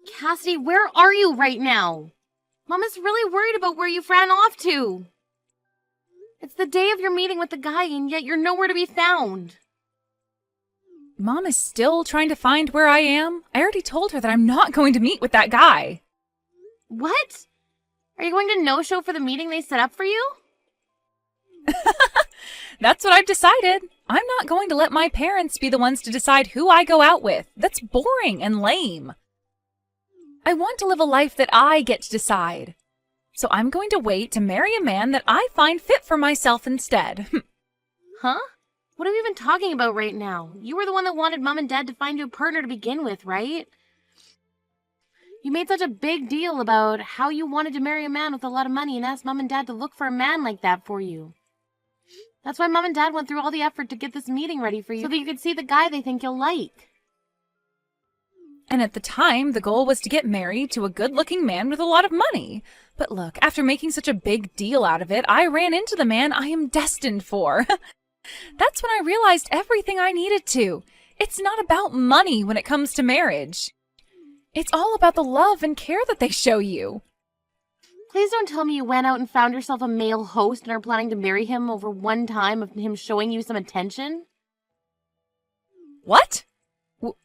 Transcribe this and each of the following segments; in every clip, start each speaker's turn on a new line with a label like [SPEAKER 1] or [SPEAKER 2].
[SPEAKER 1] Cassidy, where are you right now? Mama's really worried about where you ran off to. It's the day of your meeting with the guy, and yet you're nowhere to be found.
[SPEAKER 2] Mom is still trying to find where I am. I already told her that I'm not going to meet with that guy.
[SPEAKER 1] What? Are you going to no-show for the meeting they set up for you?
[SPEAKER 2] That's what I've decided. I'm not going to let my parents be the ones to decide who I go out with. That's boring and lame. I want to live a life that I get to decide. So I'm going to wait to marry a man that I find fit for myself instead.
[SPEAKER 1] Huh? What are we even talking about right now? You were the one that wanted Mom and Dad to find you a partner to begin with, right? You made such a big deal about how you wanted to marry a man with a lot of money and asked Mom and Dad to look for a man like that for you. That's why Mom and Dad went through all the effort to get this meeting ready for you so that you could see the guy they think you'll like.
[SPEAKER 2] And at the time, the goal was to get married to a good-looking man with a lot of money. But look, after making such a big deal out of it, I ran into the man I am destined for. That's when I realized everything I needed to. It's not about money when it comes to marriage. It's all about the love and care that they show you.
[SPEAKER 1] Please don't tell me you went out and found yourself a male host and are planning to marry him over one time of him showing you some attention?
[SPEAKER 2] What?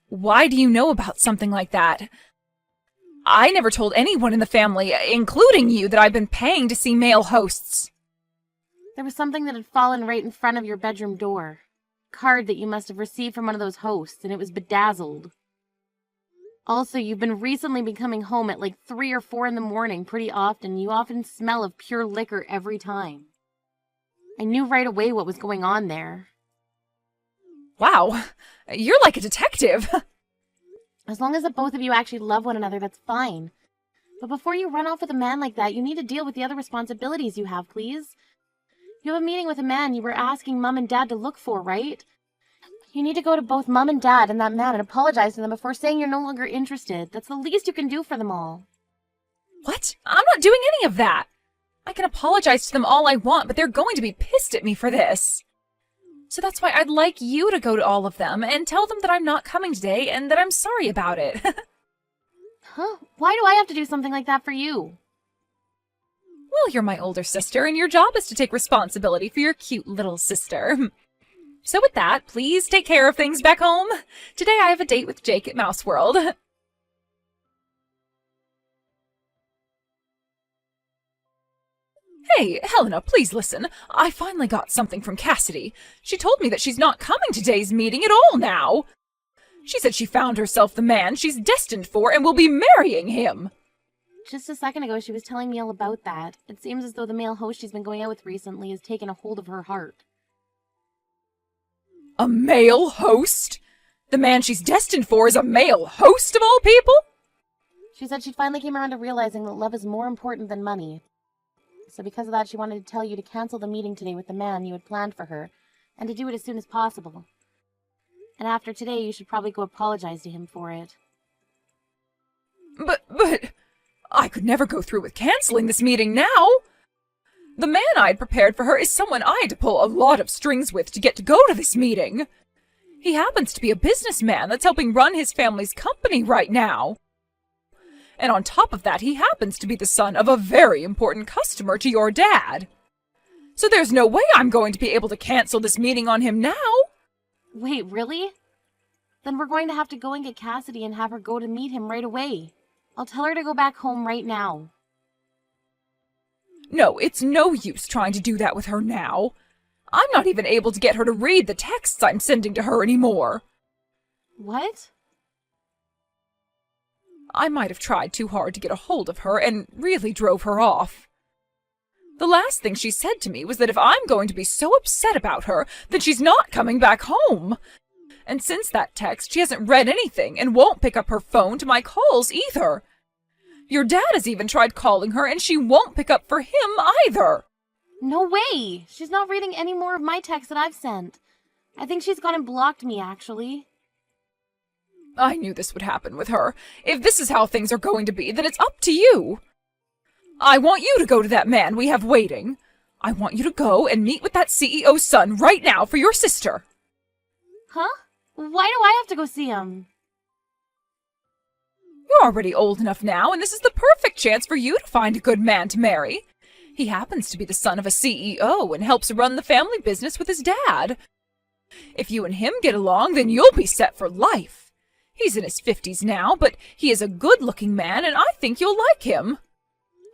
[SPEAKER 2] Why do you know about something like that? I never told anyone in the family, including you, that I've been paying to see male hosts.
[SPEAKER 1] There was something that had fallen right in front of your bedroom door. A card that you must have received from one of those hosts, and it was bedazzled. Also, you've been recently coming home at like 3 or 4 in the morning pretty often. You often smell of pure liquor every time. I knew right away what was going on there.
[SPEAKER 2] Wow, you're like a detective.
[SPEAKER 1] As long as the both of you actually love one another, that's fine. But before you run off with a man like that, you need to deal with the other responsibilities you have, please. You have a meeting with a man you were asking Mom and Dad to look for, right? You need to go to both Mom and Dad and that man and apologize to them before saying you're no longer interested. That's the least you can do for them all.
[SPEAKER 2] What? I'm not doing any of that. I can apologize to them all I want, but they're going to be pissed at me for this. So that's why I'd like you to go to all of them and tell them that I'm not coming today and that I'm sorry about it.
[SPEAKER 1] Huh? Why do I have to do something like that for you?
[SPEAKER 2] Well, you're my older sister, and your job is to take responsibility for your cute little sister. So with that, please take care of things back home. Today I have a date with Jake at Mouse World. Hey, Helena, please listen. I finally got something from Cassidy. She told me that she's not coming to today's meeting at all now. She said she found herself the man she's destined for and will be marrying him.
[SPEAKER 1] Just a second ago, she was telling me all about that. It seems as though the male host she's been going out with recently has taken a hold of her heart.
[SPEAKER 2] A male host? The man she's destined for is a male host of all people?
[SPEAKER 1] She said she finally came around to realizing that love is more important than money. So because of that, she wanted to tell you to cancel the meeting today with the man you had planned for her, and to do it as soon as possible. And after today, you should probably go apologize to him for it.
[SPEAKER 2] But, I could never go through with canceling this meeting now. The man I'd prepared for her is someone I had to pull a lot of strings with to get to go to this meeting. He happens to be a businessman that's helping run his family's company right now. And on top of that, he happens to be the son of a very important customer to your dad. So there's no way I'm going to be able to cancel this meeting on him now.
[SPEAKER 1] Wait, really? Then we're going to have to go and get Cassidy and have her go to meet him right away. I'll tell her to go back home right now.
[SPEAKER 2] No, it's no use trying to do that with her now. I'm not even able to get her to read the texts I'm sending to her anymore.
[SPEAKER 1] What?
[SPEAKER 2] I might have tried too hard to get a hold of her and really drove her off. The last thing she said to me was that if I'm going to be so upset about her, then she's not coming back home. And since that text, she hasn't read anything and won't pick up her phone to my calls either. Your dad has even tried calling her and she won't pick up for him either.
[SPEAKER 1] No way! She's not reading any more of my texts that I've sent. I think she's gone and blocked me, actually.
[SPEAKER 2] I knew this would happen with her. If this is how things are going to be, then it's up to you. I want you to go to that man we have waiting. I want you to go and meet with that CEO's son right now for your sister.
[SPEAKER 1] Huh? Why do I have to go see him?
[SPEAKER 2] You're already old enough now, and this is the perfect chance for you to find a good man to marry. He happens to be the son of a CEO and helps run the family business with his dad. If you and him get along, then you'll be set for life. He's in his 50s now, but he is a good-looking man, and I think you'll like him.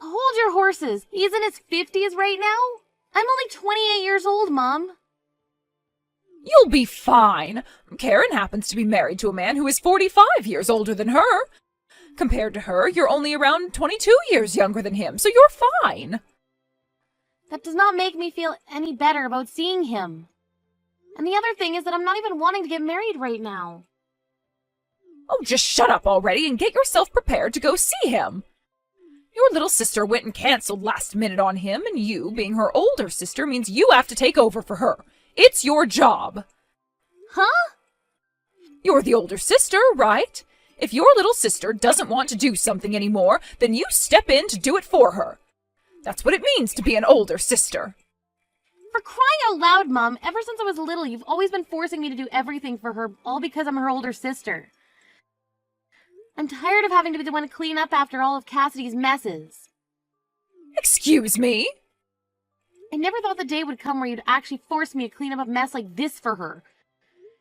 [SPEAKER 1] Hold your horses. He's in his 50s right now? I'm only 28 years old, Mom.
[SPEAKER 2] You'll be fine. Karen happens to be married to a man who is 45 years older than her. Compared to her, you're only around 22 years younger than him, so you're fine.
[SPEAKER 1] That does not make me feel any better about seeing him. And the other thing is that I'm not even wanting to get married right now.
[SPEAKER 2] Oh, just shut up already and get yourself prepared to go see him. Your little sister went and canceled last minute on him, and you, being her older sister, means you have to take over for her. It's your job.
[SPEAKER 1] Huh?
[SPEAKER 2] You're the older sister, right? If your little sister doesn't want to do something anymore, then you step in to do it for her. That's what it means to be an older sister.
[SPEAKER 1] For crying out loud, Mom, ever since I was little, you've always been forcing me to do everything for her, all because I'm her older sister. I'm tired of having to be the one to clean up after all of Cassidy's messes.
[SPEAKER 2] Excuse me?
[SPEAKER 1] I never thought the day would come where you'd actually force me to clean up a mess like this for her.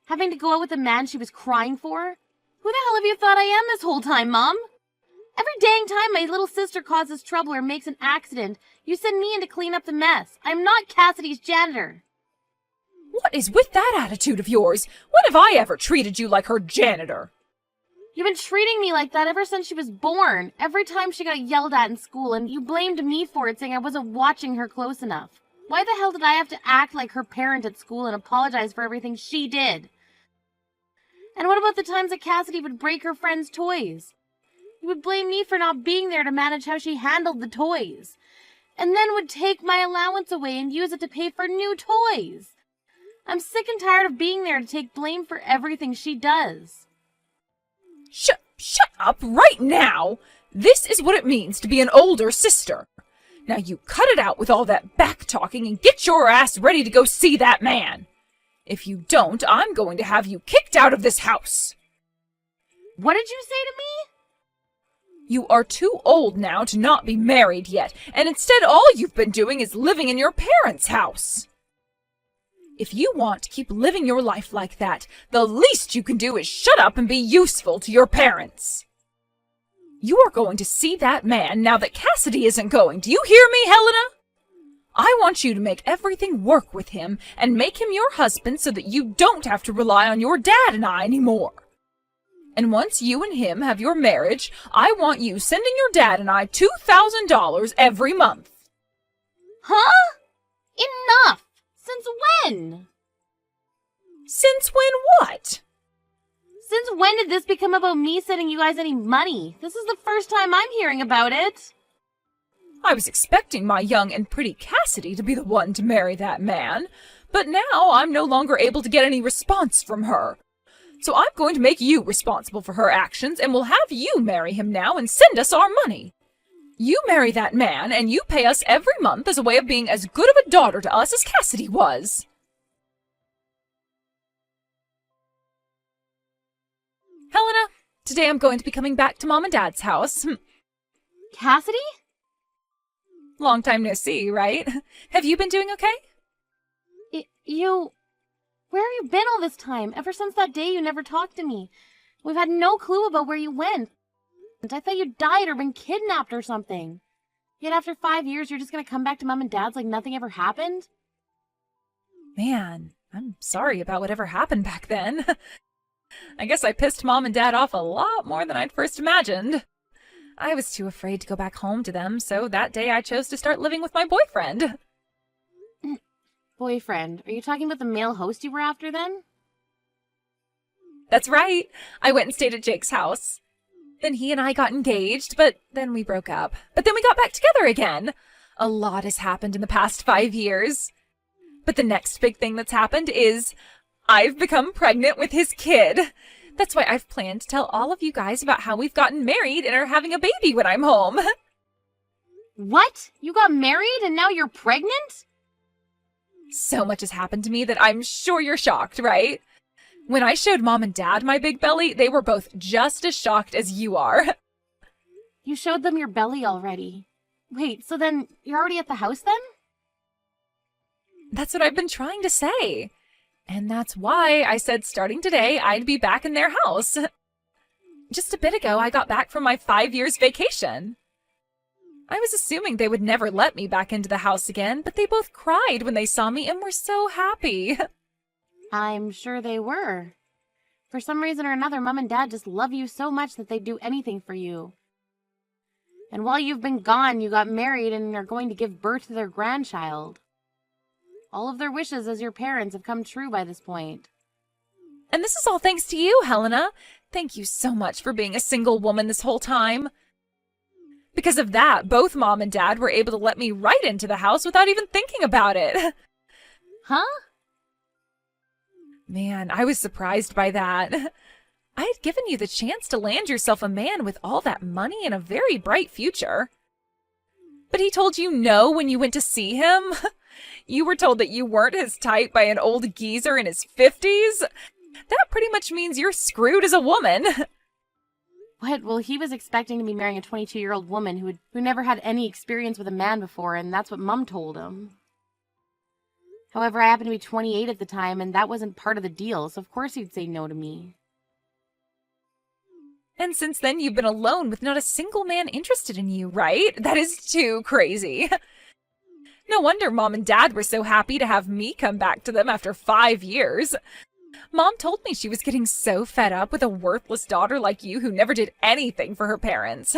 [SPEAKER 1] Having to go out with the man she was crying for? Who the hell have you thought I am this whole time, Mom? Every dang time my little sister causes trouble or makes an accident, you send me in to clean up the mess. I'm not Cassidy's janitor.
[SPEAKER 2] What is with that attitude of yours? When have I ever treated you like her janitor?
[SPEAKER 1] You've been treating me like that ever since she was born. Every time she got yelled at in school, and you blamed me for it, saying I wasn't watching her close enough. Why the hell did I have to act like her parent at school and apologize for everything she did? And what about the times that Cassidy would break her friends' toys? You would blame me for not being there to manage how she handled the toys. And then would take my allowance away and use it to pay for new toys. I'm sick and tired of being there to take blame for everything she does.
[SPEAKER 2] Shut up right now! This is what it means to be an older sister. Now you cut it out with all that back-talking and get your ass ready to go see that man. If you don't, I'm going to have you kicked out of this house.
[SPEAKER 1] What did you say to me?
[SPEAKER 2] You are too old now to not be married yet, and instead all you've been doing is living in your parents' house. If you want to keep living your life like that, the least you can do is shut up and be useful to your parents. You are going to see that man now that Cassidy isn't going. Do you hear me, Helena? I want you to make everything work with him and make him your husband so that you don't have to rely on your dad and I anymore. And once you and him have your marriage, I want you sending your dad and I $2,000 every month.
[SPEAKER 1] Huh? Enough! Since when?
[SPEAKER 2] Since when what?
[SPEAKER 1] Since when did this become about me sending you guys any money? This is the first time I'm hearing about it.
[SPEAKER 2] I was expecting my young and pretty Cassidy to be the one to marry that man, but now I'm no longer able to get any response from her. So I'm going to make you responsible for her actions, and we'll have you marry him now and send us our money. You marry that man, and you pay us every month as a way of being as good of a daughter to us as Cassidy was. Helena, today I'm going to be coming back to Mom and Dad's house.
[SPEAKER 1] Cassidy?
[SPEAKER 2] Long time no see, right? Have you been doing okay?
[SPEAKER 1] Where have you been all this time? Ever since that day you never talked to me. We've had no clue about where you went. I thought you died or been kidnapped or something. Yet after 5 years, you're just gonna come back to Mom and Dad's like nothing ever happened?
[SPEAKER 2] Man, I'm sorry about whatever happened back then. I guess I pissed Mom and Dad off a lot more than I'd first imagined. I was too afraid to go back home to them, so that day I chose to start living with my boyfriend.
[SPEAKER 1] Boyfriend? Are you talking about the male host you were after then?
[SPEAKER 2] That's right. I went and stayed at Jake's house. Then he and I got engaged, but then we broke up. But then we got back together again. A lot has happened in the past 5 years. But the next big thing that's happened is I've become pregnant with his kid. That's why I've planned to tell all of you guys about how we've gotten married and are having a baby when I'm home.
[SPEAKER 1] What? You got married and now you're pregnant?
[SPEAKER 2] So much has happened to me that I'm sure you're shocked, right? When I showed Mom and Dad my big belly, they were both just as shocked as you are.
[SPEAKER 1] You showed them your belly already. Wait, so then you're already at the house then?
[SPEAKER 2] That's what I've been trying to say. And that's why I said starting today I'd be back in their house. Just a bit ago, I got back from my 5 years vacation. I was assuming they would never let me back into the house again, but they both cried when they saw me and were so happy.
[SPEAKER 1] I'm sure they were. For some reason or another, Mom and Dad just love you so much that they'd do anything for you. And while you've been gone, you got married and are going to give birth to their grandchild. All of their wishes as your parents have come true by this point.
[SPEAKER 2] And this is all thanks to you, Helena. Thank you so much for being a single woman this whole time. Because of that, both Mom and Dad were able to let me right into the house without even thinking about it.
[SPEAKER 1] Huh?
[SPEAKER 2] Man, I was surprised by that. I had given you the chance to land yourself a man with all that money and a very bright future. But he told you no when you went to see him? You were told that you weren't his type by an old geezer in his 50s? That pretty much means you're screwed as a woman.
[SPEAKER 1] What? Well, he was expecting to be marrying a 22-year-old woman who never had any experience with a man before, and that's what Mom told him. However, I happened to be 28 at the time, and that wasn't part of the deal, so of course he'd say no to me.
[SPEAKER 2] And since then, you've been alone with not a single man interested in you, right? That is too crazy. No wonder Mom and Dad were so happy to have me come back to them after 5 years. Mom told me she was getting so fed up with a worthless daughter like you who never did anything for her parents.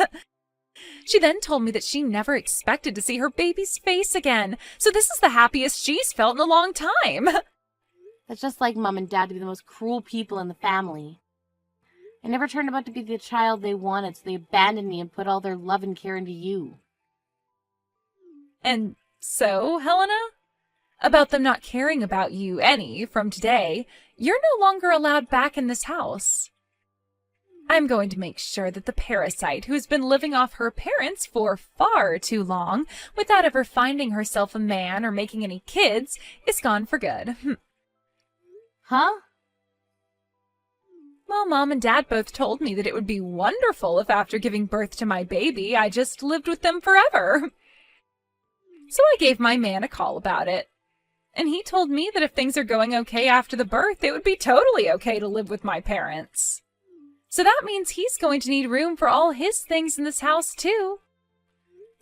[SPEAKER 2] She then told me that she never expected to see her baby's face again, so this is the happiest she's felt in a long time.
[SPEAKER 1] That's just like Mom and Dad to be the most cruel people in the family. I never turned out to be the child they wanted, so they abandoned me and put all their love and care into you.
[SPEAKER 2] And so, Helena? About them not caring about you any from today, you're no longer allowed back in this house. I'm going to make sure that the parasite who has been living off her parents for far too long without ever finding herself a man or making any kids is gone for good.
[SPEAKER 1] Huh?
[SPEAKER 2] Well, Mom and Dad both told me that it would be wonderful if after giving birth to my baby, I just lived with them forever. So I gave my man a call about it. And he told me that if things are going okay after the birth, it would be totally okay to live with my parents. So that means he's going to need room for all his things in this house, too.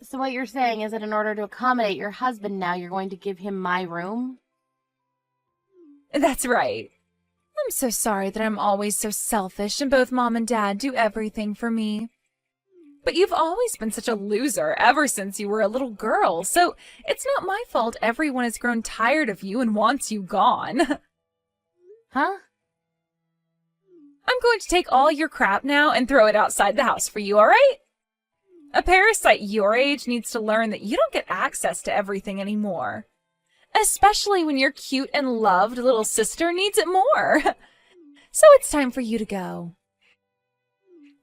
[SPEAKER 1] So what you're saying is that in order to accommodate your husband now, you're going to give him my room?
[SPEAKER 2] That's right. I'm so sorry that I'm always so selfish and both Mom and Dad do everything for me. But you've always been such a loser ever since you were a little girl, so it's not my fault everyone has grown tired of you and wants you gone.
[SPEAKER 1] Huh?
[SPEAKER 2] I'm going to take all your crap now and throw it outside the house for you, all right? A parasite your age needs to learn that you don't get access to everything anymore. Especially when your cute and loved little sister needs it more. So it's time for you to go.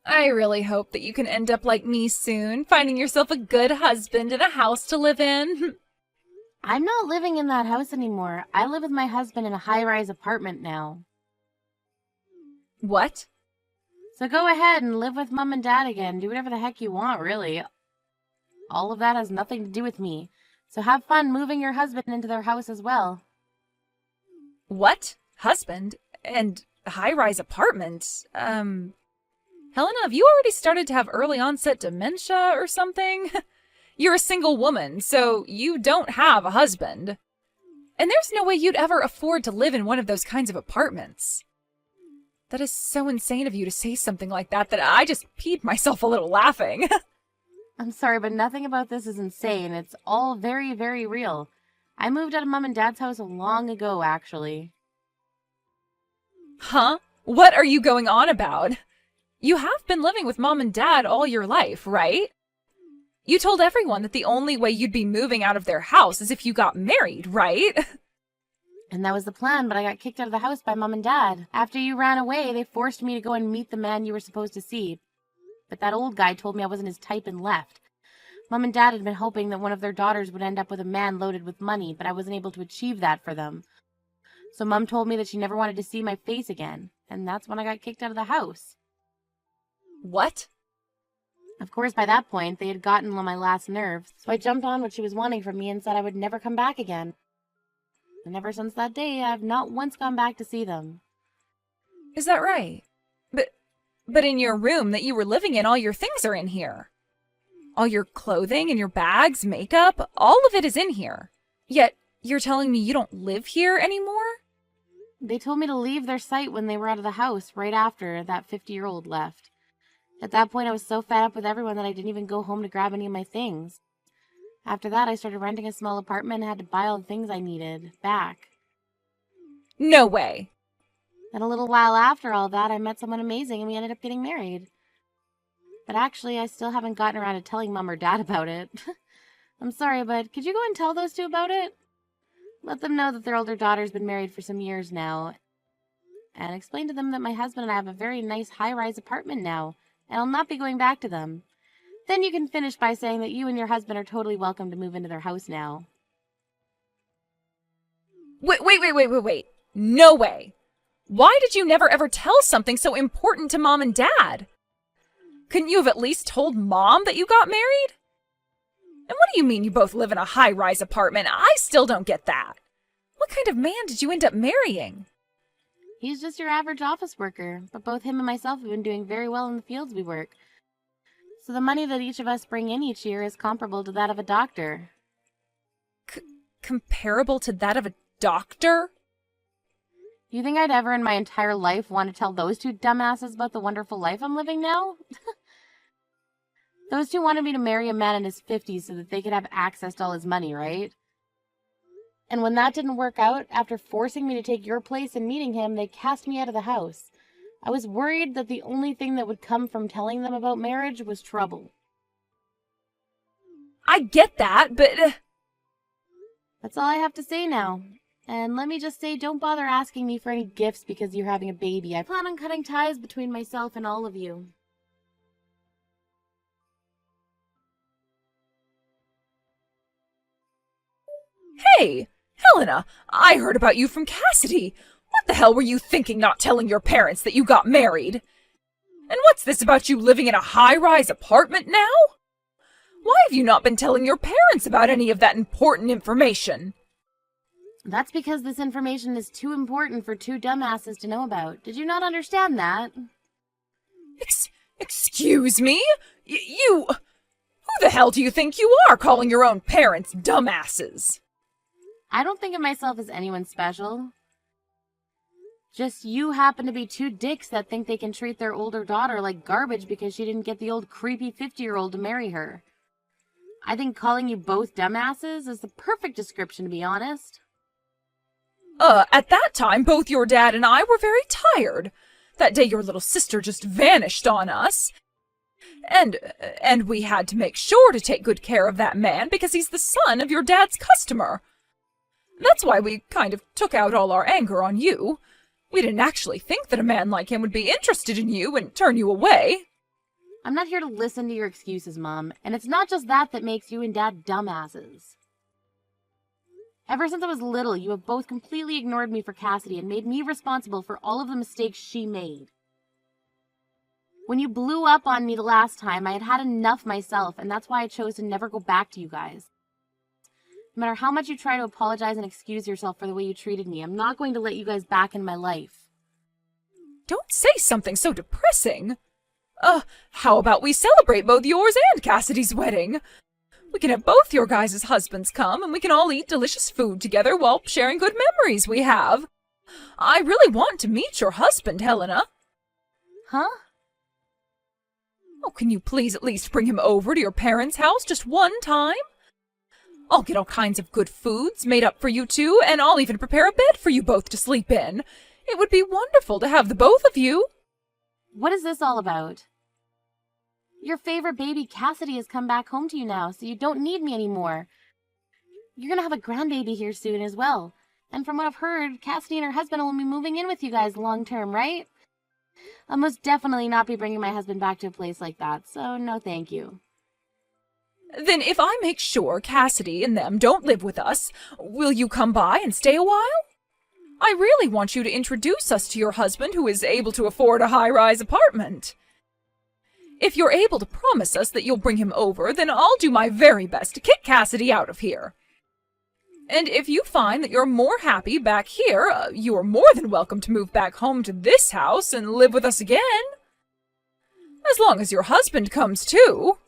[SPEAKER 2] I really hope that you can end up like me soon, finding yourself a good husband and a house to live in.
[SPEAKER 1] I'm not living in that house anymore. I live with my husband in a high-rise apartment now.
[SPEAKER 2] What?
[SPEAKER 1] So go ahead and live with Mom and Dad again. Do whatever the heck you want, really. All of that has nothing to do with me. So have fun moving your husband into their house as well.
[SPEAKER 2] What? Husband? And high-rise apartment? Helena, have you already started to have early onset dementia or something? You're a single woman, so you don't have a husband. And there's no way you'd ever afford to live in one of those kinds of apartments. That is so insane of you to say something like that I just peed myself a little laughing.
[SPEAKER 1] I'm sorry, but nothing about this is insane. It's all very, very real. I moved out of Mom and Dad's house long ago, actually.
[SPEAKER 2] Huh? What are you going on about? You have been living with Mom and Dad all your life, right? You told everyone that the only way you'd be moving out of their house is if you got married, right?
[SPEAKER 1] And that was the plan, but I got kicked out of the house by Mom and Dad. After you ran away, they forced me to go and meet the man you were supposed to see. But that old guy told me I wasn't his type and left. Mom and Dad had been hoping that one of their daughters would end up with a man loaded with money, but I wasn't able to achieve that for them. So Mom told me that she never wanted to see my face again, and that's when I got kicked out of the house.
[SPEAKER 2] What?
[SPEAKER 1] Of course, by that point, they had gotten on my last nerve, so I jumped on what she was wanting from me and said I would never come back again. And ever since that day, I've not once gone back to see them.
[SPEAKER 2] Is that right? But in your room that you were living in, all your things are in here. All your clothing and your bags, makeup, all of it is in here. Yet, you're telling me you don't live here anymore?
[SPEAKER 1] They told me to leave their site when they were out of the house, right after that 50-year-old left. At that point, I was so fed up with everyone that I didn't even go home to grab any of my things. After that, I started renting a small apartment and had to buy all the things I needed back.
[SPEAKER 2] No way.
[SPEAKER 1] Then a little while after all that, I met someone amazing and we ended up getting married. But actually, I still haven't gotten around to telling Mom or Dad about it. I'm sorry, but could you go and tell those two about it? Let them know that their older daughter's been married for some years now. And explain to them that my husband and I have a very nice high-rise apartment now, and I'll not be going back to them. Then you can finish by saying that you and your husband are totally welcome to move into their house now.
[SPEAKER 2] Wait. No way. Why did you never ever tell something so important to Mom and Dad? Couldn't you have at least told Mom that you got married? And what do you mean you both live in a high-rise apartment? I still don't get that. What kind of man did you end up marrying?
[SPEAKER 1] He's just your average office worker, but both him and myself have been doing very well in the fields we work. So the money that each of us bring in each year is comparable to that of a doctor.
[SPEAKER 2] Comparable to that of a doctor?
[SPEAKER 1] You think I'd ever in my entire life want to tell those two dumbasses about the wonderful life I'm living now? Those two wanted me to marry a man in his 50s so that they could have access to all his money, right? And when that didn't work out, after forcing me to take your place and meeting him, they cast me out of the house. I was worried that the only thing that would come from telling them about marriage was trouble.
[SPEAKER 2] I get that, but...
[SPEAKER 1] That's all I have to say now. And let me just say, don't bother asking me for any gifts because you're having a baby. I plan on cutting ties between myself and all of you.
[SPEAKER 2] Hey, Helena, I heard about you from Cassidy. What the hell were you thinking not telling your parents that you got married? And what's this about you living in a high-rise apartment now? Why have you not been telling your parents about any of that important information?
[SPEAKER 1] That's because this information is too important for two dumbasses to know about. Did you not understand that?
[SPEAKER 2] Excuse me? You... Who the hell do you think you are, calling your own parents dumbasses?
[SPEAKER 1] I don't think of myself as anyone special. Just you happen to be two dicks that think they can treat their older daughter like garbage because she didn't get the old creepy 50-year-old to marry her. I think calling you both dumbasses is the perfect description, to be honest.
[SPEAKER 2] At that time, both your dad and I were very tired. That day your little sister just vanished on us. And we had to make sure to take good care of that man because he's the son of your dad's customer. That's why we kind of took out all our anger on you. We didn't actually think that a man like him would be interested in you and turn you away.
[SPEAKER 1] I'm not here to listen to your excuses, Mom, and it's not just that that makes you and Dad dumbasses. Ever since I was little, you have both completely ignored me for Cassidy and made me responsible for all of the mistakes she made. When you blew up on me the last time, I had had enough myself, and that's why I chose to never go back to you guys. No matter how much you try to apologize and excuse yourself for the way you treated me, I'm not going to let you guys back in my life.
[SPEAKER 2] Don't say something so depressing. How about we celebrate both yours and Cassidy's wedding? We can have both your guys' husbands come, and we can all eat delicious food together while sharing good memories we have. I really want to meet your husband, Helena.
[SPEAKER 1] Huh?
[SPEAKER 2] Oh, can you please at least bring him over to your parents' house just one time? I'll get all kinds of good foods made up for you two, and I'll even prepare a bed for you both to sleep in. It would be wonderful to have the both of you.
[SPEAKER 1] What is this all about? Your favorite baby, Cassidy, has come back home to you now, so you don't need me anymore. You're gonna have a grandbaby here soon as well. And from what I've heard, Cassidy and her husband will be moving in with you guys long term, right? I'll most definitely not be bringing my husband back to a place like that, so no thank you.
[SPEAKER 2] Then if I make sure Cassidy and them don't live with us, will you come by and stay a while? I really want you to introduce us to your husband who is able to afford a high-rise apartment. If you're able to promise us that you'll bring him over, then I'll do my very best to kick Cassidy out of here. And if you find that you're more happy back here, you are more than welcome to move back home to this house and live with us again. As long as your husband comes too.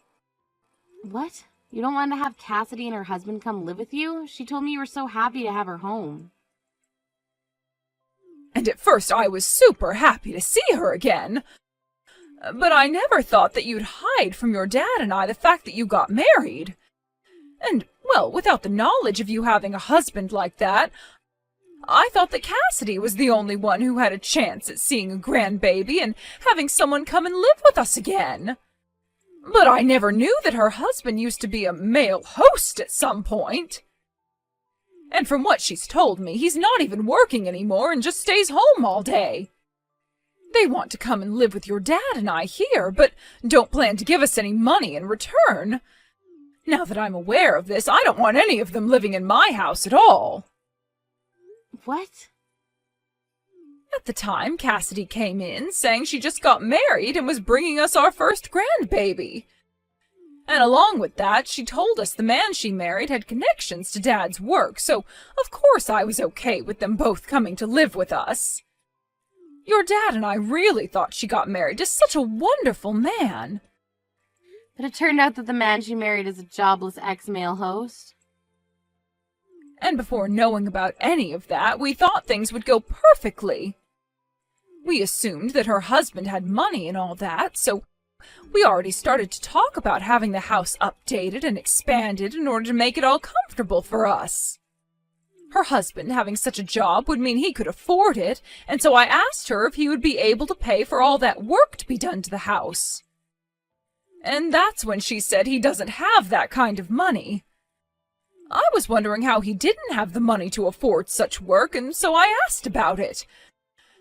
[SPEAKER 1] What? You don't want to have Cassidy and her husband come live with you? She told me you were so happy to have her home.
[SPEAKER 2] And at first I was super happy to see her again. But I never thought that you'd hide from your dad and I the fact that you got married. And, well, without the knowledge of you having a husband like that, I thought that Cassidy was the only one who had a chance at seeing a grandbaby and having someone come and live with us again. But I never knew that her husband used to be a male host at some point. And from what she's told me, he's not even working anymore and just stays home all day. They want to come and live with your dad and I here, but don't plan to give us any money in return. Now that I'm aware of this, I don't want any of them living in my house at all.
[SPEAKER 1] What?
[SPEAKER 2] At the time, Cassidy came in, saying she just got married and was bringing us our first grandbaby. And along with that, she told us the man she married had connections to Dad's work, so of course I was okay with them both coming to live with us. Your dad and I really thought she got married to such a wonderful man.
[SPEAKER 1] But it turned out that the man she married is a jobless ex-male host.
[SPEAKER 2] And before knowing about any of that, we thought things would go perfectly. We assumed that her husband had money and all that, so we already started to talk about having the house updated and expanded in order to make it all comfortable for us. Her husband having such a job would mean he could afford it, and so I asked her if he would be able to pay for all that work to be done to the house. And that's when she said he doesn't have that kind of money. I was wondering how he didn't have the money to afford such work, and so I asked about it.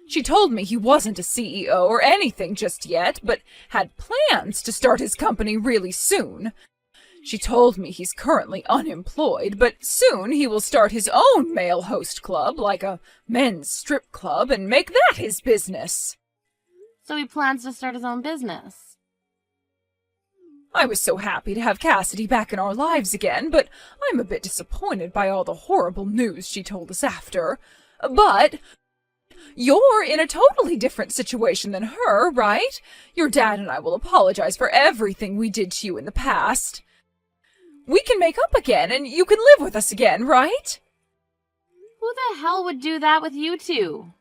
[SPEAKER 2] She told me he wasn't a CEO or anything just yet, but had plans to start his company really soon. She told me he's currently unemployed, but soon he will start his own male host club, like a men's strip club, and make that his business.
[SPEAKER 1] So he plans to start his own business.
[SPEAKER 2] I was so happy to have Cassidy back in our lives again, but I'm a bit disappointed by all the horrible news she told us after. But you're in a totally different situation than her, right? Your dad and I will apologize for everything we did to you in the past. We can make up again, and you can live with us again, right?
[SPEAKER 1] Who the hell would do that with you two?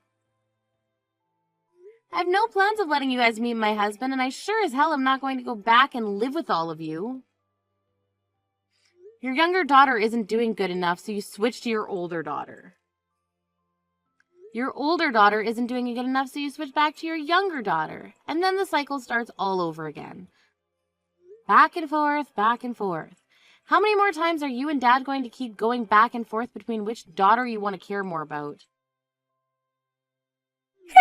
[SPEAKER 1] I have no plans of letting you guys meet my husband, and I sure as hell am not going to go back and live with all of you. Your younger daughter isn't doing good enough, so you switch to your older daughter. Your older daughter isn't doing good enough, so you switch back to your younger daughter. And then the cycle starts all over again. Back and forth, back and forth. How many more times are you and Dad going to keep going back and forth between which daughter you want to care more about?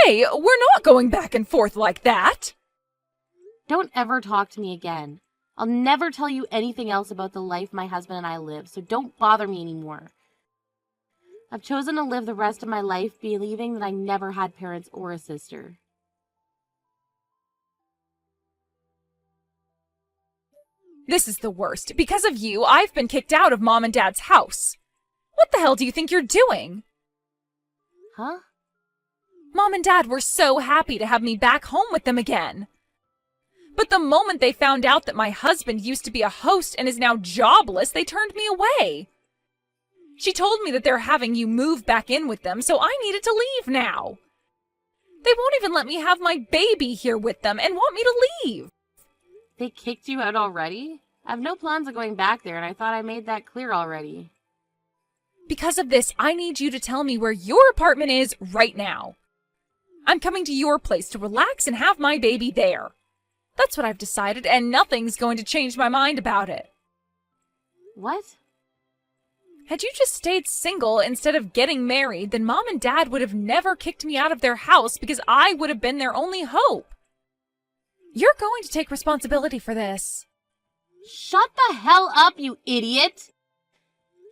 [SPEAKER 2] Hey, we're not going back and forth like that.
[SPEAKER 1] Don't ever talk to me again. I'll never tell you anything else about the life my husband and I live, so don't bother me anymore. I've chosen to live the rest of my life believing that I never had parents or a sister.
[SPEAKER 2] This is the worst. Because of you, I've been kicked out of Mom and Dad's house. What the hell do you think you're doing?
[SPEAKER 1] Huh?
[SPEAKER 2] Mom and Dad were so happy to have me back home with them again. But the moment they found out that my husband used to be a host and is now jobless, they turned me away. She told me that they're having you move back in with them, so I needed to leave now. They won't even let me have my baby here with them and want me to leave.
[SPEAKER 1] They kicked you out already? I have no plans of going back there, and I thought I made that clear already.
[SPEAKER 2] Because of this, I need you to tell me where your apartment is right now. I'm coming to your place to relax and have my baby there. That's what I've decided, and nothing's going to change my mind about it.
[SPEAKER 1] What?
[SPEAKER 2] Had you just stayed single instead of getting married, then Mom and Dad would have never kicked me out of their house because I would have been their only hope. You're going to take responsibility for this.
[SPEAKER 1] Shut the hell up, you idiot!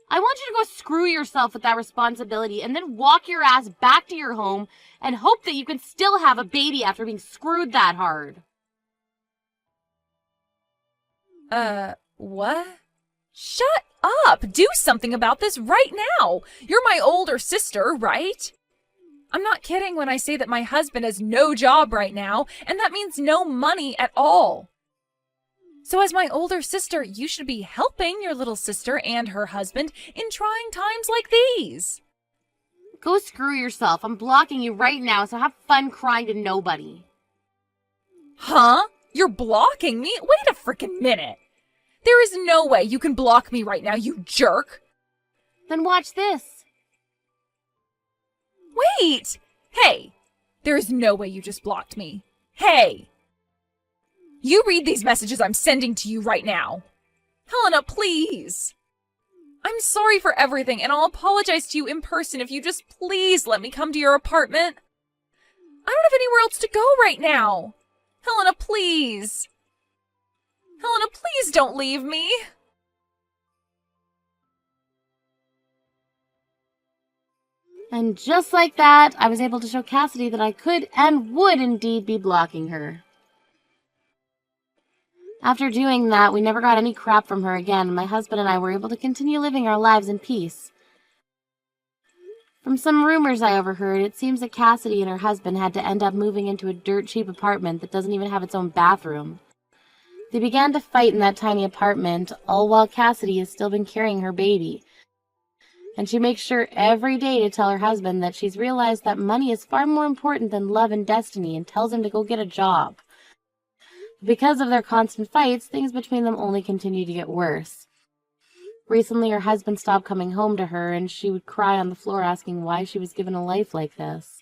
[SPEAKER 1] I want you to go screw yourself with that responsibility and then walk your ass back to your home and hope that you can still have a baby after being screwed that hard.
[SPEAKER 2] What? Shut up! Do something about this right now! You're my older sister, right? I'm not kidding when I say that my husband has no job right now, and that means no money at all. So as my older sister, you should be helping your little sister and her husband in trying times like these.
[SPEAKER 1] Go screw yourself. I'm blocking you right now, so have fun crying to nobody.
[SPEAKER 2] Huh? You're blocking me? Wait a frickin' minute. There is no way you can block me right now, you jerk.
[SPEAKER 1] Then watch this.
[SPEAKER 2] Wait! Hey! There is no way you just blocked me. Hey! You read these messages I'm sending to you right now. Helena, please! I'm sorry for everything, and I'll apologize to you in person if you just please let me come to your apartment. I don't have anywhere else to go right now. Helena, please. Helena, please don't leave me.
[SPEAKER 1] And just like that, I was able to show Cassidy that I could and would indeed be blocking her. After doing that, we never got any crap from her again, and my husband and I were able to continue living our lives in peace. From some rumors I overheard, it seems that Cassidy and her husband had to end up moving into a dirt-cheap apartment that doesn't even have its own bathroom. They began to fight in that tiny apartment, all while Cassidy has still been carrying her baby. And she makes sure every day to tell her husband that she's realized that money is far more important than love and destiny, and tells him to go get a job. Because of their constant fights, things between them only continue to get worse. Recently, her husband stopped coming home to her, and she would cry on the floor asking why she was given a life like this.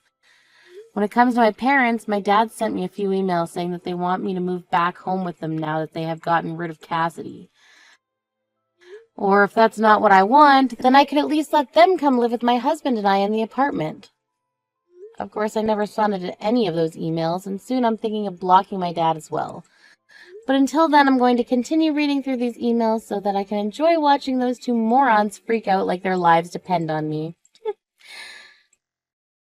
[SPEAKER 1] When it comes to my parents, my dad sent me a few emails saying that they want me to move back home with them now that they have gotten rid of Cassidy. Or if that's not what I want, then I could at least let them come live with my husband and I in the apartment. Of course, I never responded to any of those emails, and soon I'm thinking of blocking my dad as well. But until then, I'm going to continue reading through these emails so that I can enjoy watching those two morons freak out like their lives depend on me.